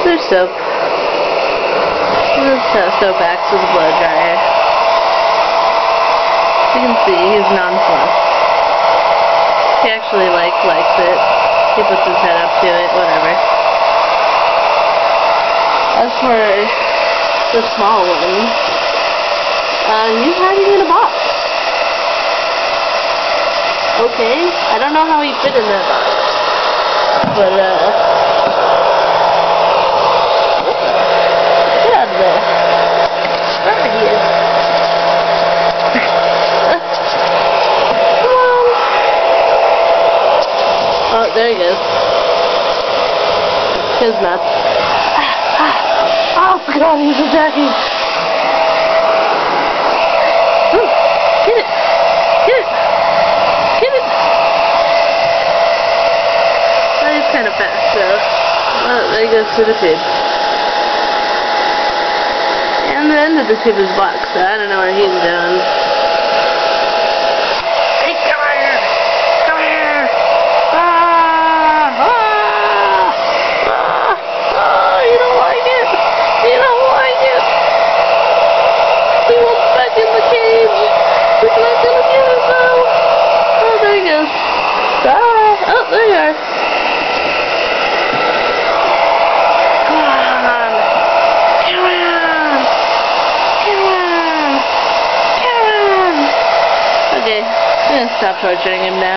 There's soap. There's soap axe with a blow dryer. You can see he's nonplussed. He actually likes it. He puts his head up to it, whatever. As for the small one, he's hiding in a box. Okay, I don't know how he fit in that box, but get out of there. Wherever he is. Come on. Oh, there he goes. His nuts. Oh God, he's attacking. Ooh, get it. Get it. Get it. Well, he's kind of fast, so. Oh, there he goes to the tube. And the end of the tube is blocked, so I don't know what he's doing. Hey, come here! Come here! Ah! Ah! Ah! You don't like it! You don't like it! He wants back in the cage! He's not gonna get it though! Oh, there he goes. Ah! Oh, there you are. Okay, I'm gonna stop torturing him now.